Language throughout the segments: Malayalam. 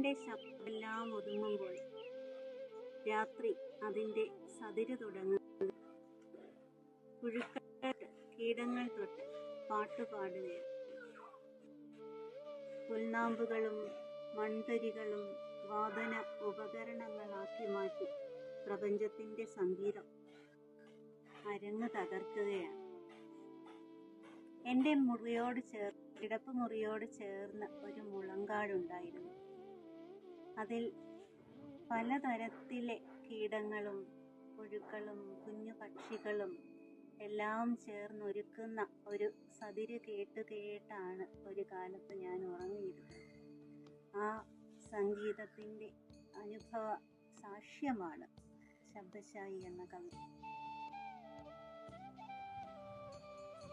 കീടങ്ങളുടെ ശബ്ദമെല്ലാം ഒതുങ്ങുമ്പോൾ രാത്രി അതിൻ്റെ സതിര് തുടങ്ങുന്നത് പുഴുക്കൾ കീടങ്ങൾ തൊട്ട് പാട്ടുപാടുകയാണ്. പുൽനാമ്പുകളും മൺതരികളും വാദന ഉപകരണങ്ങളാക്കി മാറ്റി പ്രപഞ്ചത്തിൻ്റെ സംഗീതം അരങ്ങ് തകർക്കുകയാണ്. എൻ്റെ കിടപ്പുമുറിയോട് ചേർന്ന് ഒരു മുളങ്കാടുണ്ടായിരുന്നു. അതിൽ പലതരത്തിലെ കീടങ്ങളും പുഴുക്കളും കുഞ്ഞു പക്ഷികളും എല്ലാം ചേർന്നൊരുക്കുന്ന ഒരു സതിര് കേട്ടാണ് ഒരു കാലത്ത് ഞാൻ ഉറങ്ങിയിരുന്നത്. ആ സംഗീതത്തിൻ്റെ അനുഭവ സാക്ഷ്യമാണ് ശബ്ദശായി എന്ന കവിത.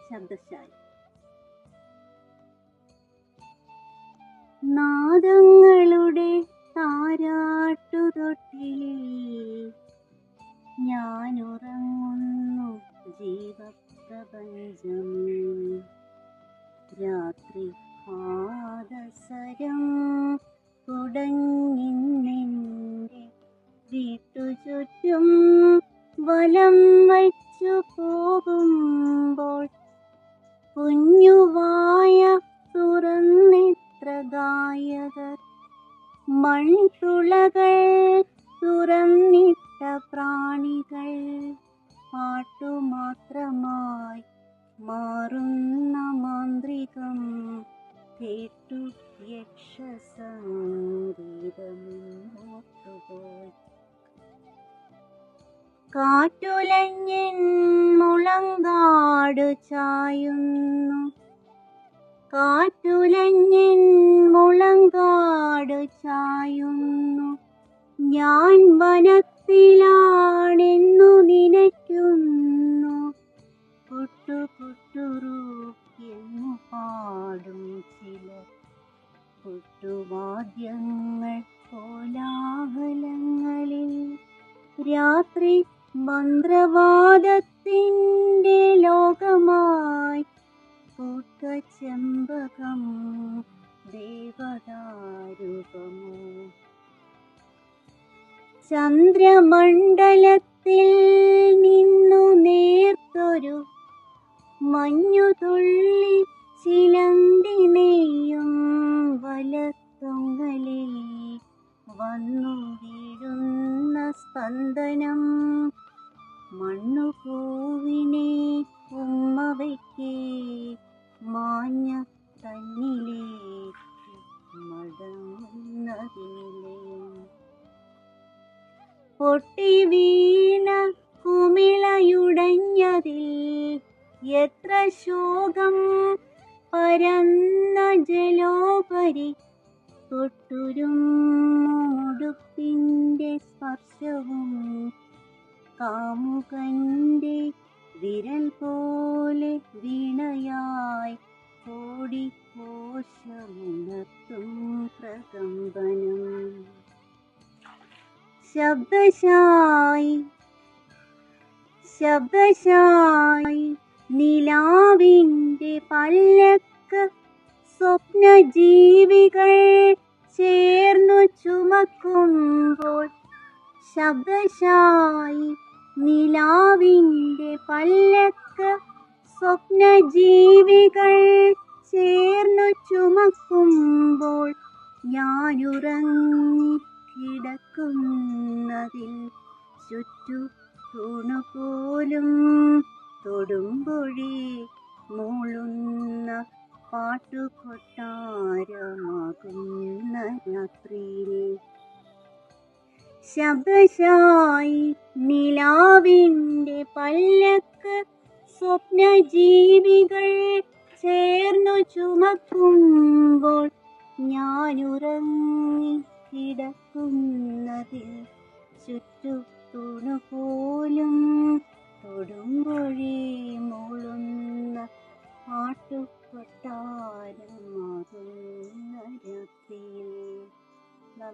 ശബ്ദശായി. നാദങ്ങളുടെ താരാട്ടുതൊട്ടിലിൽ ഞാനുറങ്ങുന്നു ജീവപ്രപഞ്ചം. രാത്രി പാദസരം കുടഞ്ഞിന്നെൻ്റെ വീട്ടുചുറ്റും വലം വച്ചു പോകുമ്പോൾ കുഞ്ഞുവായ തുറന്നെത്ര ഗായകർ, മൺതുളകൾ തുറന്നിട്ട പ്രാണികൾ, പാട്ടുമാത്രമായി മാറുന്ന മാന്ത്രികം കേട്ടു യക്ഷസംഗീതമുന്നോട്ടുപോയി. കാറ്റുലഞ്ഞിൻ മുളങ്കാട് ചായുന്നു, കാറ്റുലഞ്ഞിൻ മുളങ്കാട് ചായുന്നു, ഞാൻ വനത്തിലാണെന്നു നനയ്ക്കുന്നു, പുട്ടുപുട്ടുറു എന്നു പാടും ചിലർ, പുട്ടുവാദ്യങ്ങൾ കോലാഹലങ്ങളിൽ. രാത്രി മന്ത്രവാദത്തിൻ്റെ ലോകമായി പൂത്തചെമ്പകം ദേവതാരൂപമോ. ചന്ദ്രമണ്ഡലത്തിൽ നിന്നു നേർത്തൊരു മഞ്ഞുതുള്ളി ചിലന്തി നെയ്യും വലത്തൊങ്ങലിൽ വന്നു വീഴുന്ന സ്പന്ദനം. മണ്ണുപൂവിനെ ഉമ്മവയ്ക്കേ മാഞ്ഞ തന്നിലേക്ക് മടങ്ങുന്നതിനിലയും. പൊട്ടി വീണ കുമിളയുടഞ്ഞതിൽ എത്ര ശോകം പരന്ന ജലോപരി, തൊട്ടുരും ഉടുപ്പിൻ്റെ സ്പർശവും കാമുകൻ്റെ വിരൽ പോലെ വീണയായി കോടികോശമുണർത്തും പ്രകമ്പനം. ശബ്ദശായി. ശബ്ദശായി നിലാവിൻ്റെ പല്ലക്ക് സ്വപ്നജീവികൾ ചേർന്നു ചുമക്കുമ്പോൾ. ശബ്ദശായി നിലാവിൻ്റെ പല്ലക്ക് സ്വപ്നജീവികൾ ചേർന്നു ചുമക്കുമ്പോൾ ഞാനുറങ്ങി കിടക്കുന്നതിൽ ചുറ്റു തൂണുപോലും തൊടുമ്പൊഴി മൂളുന്ന പാട്ടുകൊട്ടാരമാകുന്ന രാത്രിയിൽ. ശബ്ദശായി നിലാവിൻ്റെ പല്ലക്ക് സ്വപ്നജീവികൾ ചേർന്നു ചുമക്കുമ്പോൾ ഞാനുറങ്ങി